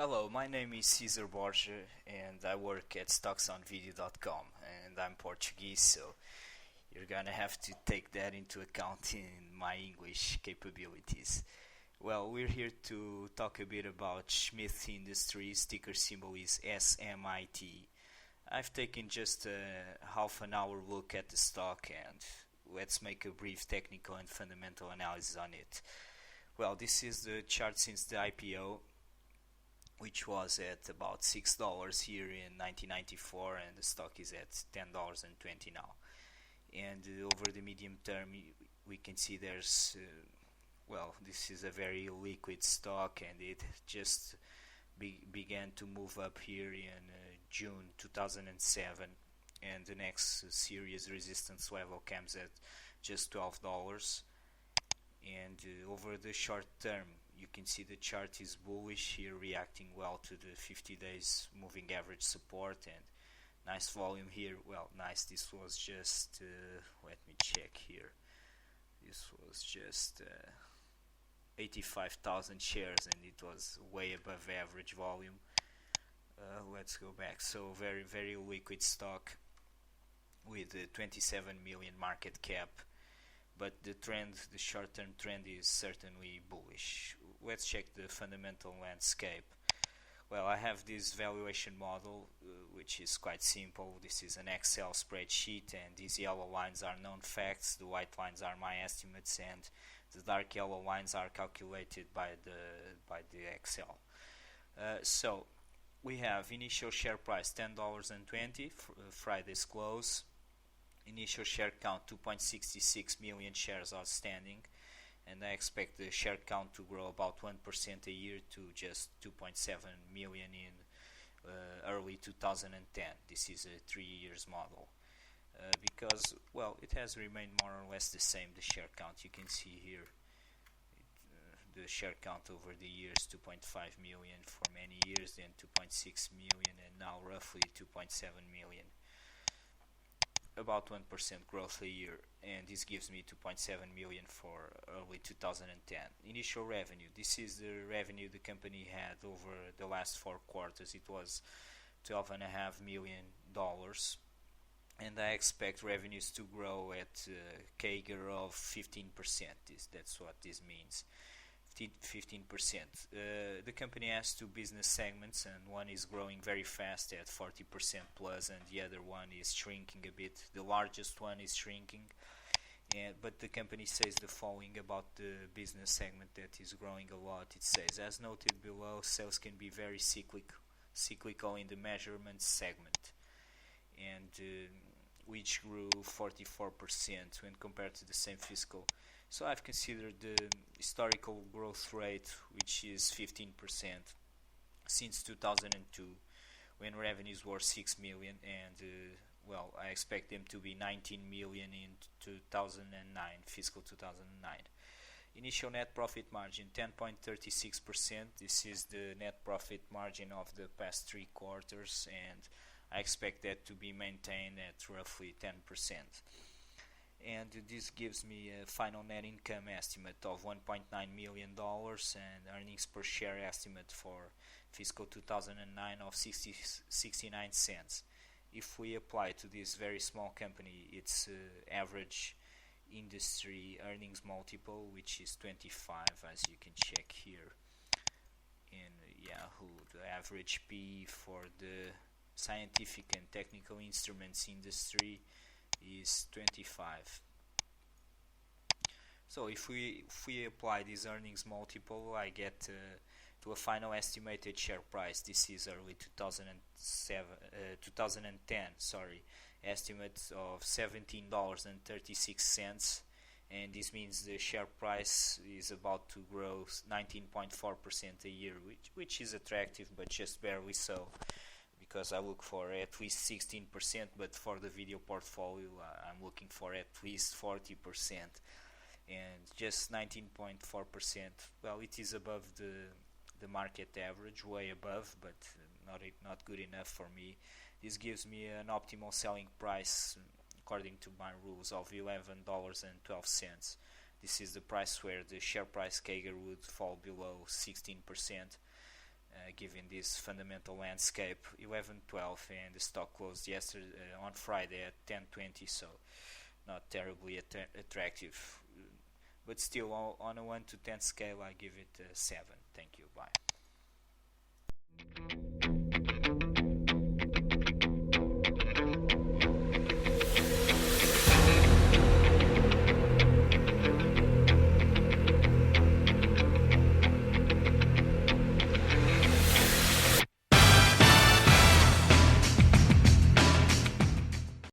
Hello, my name is Cesar Borja and I work at stocksonvideo.com and I'm Portuguese, so you're gonna have to take that into account in my English capabilities. Well, we're here to talk a bit about SMIT Industries, ticker symbol is SMIT. I've taken just a half an hour look at the stock and let's make a brief technical and fundamental analysis on it. Well, this is the chart since the IPO, which was at about $6 here in 1994, and the stock is at $10.20 now. And over the medium term, we can see there's this is a very liquid stock, and it just began to move up here in June 2007, and the next serious resistance level comes at just $12. And over the short term, you can see the chart is bullish here, reacting well to the 50 days moving average support, and nice volume here. Well, nice, this was just let me check here, this was just 85,000 shares, and it was way above average volume. Let's go back. So very liquid stock with a 27 million market cap, but the short-term trend is certainly bullish. Let's check the fundamental landscape. Well, I have this valuation model, which is quite simple. This is an Excel spreadsheet, and these yellow lines are known facts, the white lines are my estimates, and the dark yellow lines are calculated by the Excel. So we have initial share price $10.20, Friday's close. Initial share count 2.66 million shares outstanding, and I expect the share count to grow about 1% a year to just 2.7 million in early 2010. This is a 3 years model, because it has remained more or less the same. The share count, you can see here, the share count over the years, 2.5 million for many years, then 2.6 million, and now roughly 2.7 million. About 1% growth a year, and this gives me 2.7 million for early 2010. Initial revenue, this is the revenue the company had over the last 4 quarters. It was $12.5 million, and I expect revenues to grow at a CAGR of 15%. That's what this means. 15%. The company has 2 business segments, and one is growing very fast at 40% plus, and the other one is shrinking a bit. The largest one is shrinking, but the company says the following about the business segment that is growing a lot. It says, as noted below, sales can be very cyclical in the measurement segment, and which grew 44% when compared to the same fiscal. So I've considered the historical growth rate, which is 15% since 2002, when revenues were 6 million, and I expect them to be 19 million in 2009, fiscal 2009. Initial net profit margin 10.36%. This is the net profit margin of the past 3 quarters, and I expect that to be maintained at roughly 10%. And this gives me a final net income estimate of $1.9 million and earnings per share estimate for fiscal 2009 of 69 cents. If we apply to this very small company its average industry earnings multiple, which is 25, as you can check here in Yahoo, the average P for the scientific and technical instruments industry is 25. So if we apply this earnings multiple, I get to a final estimated share price. This is early 2010 estimate of $17.36, and this means the share price is about to grow 19.4% a year, which is attractive, but just barely so, because I look for at least 16%, but for the video portfolio I'm looking for at least 40%, and just 19.4%, it is above the market average, way above, but not good enough for me. This gives me an optimal selling price according to my rules of $11.12. This is the price where the share price CAGR would fall below 16%. given this fundamental landscape. 11.12, and the stock closed yesterday on Friday at 10.20, so not terribly attractive. But still, on a 1 to 10 scale, I give it a 7. Thank you. Bye.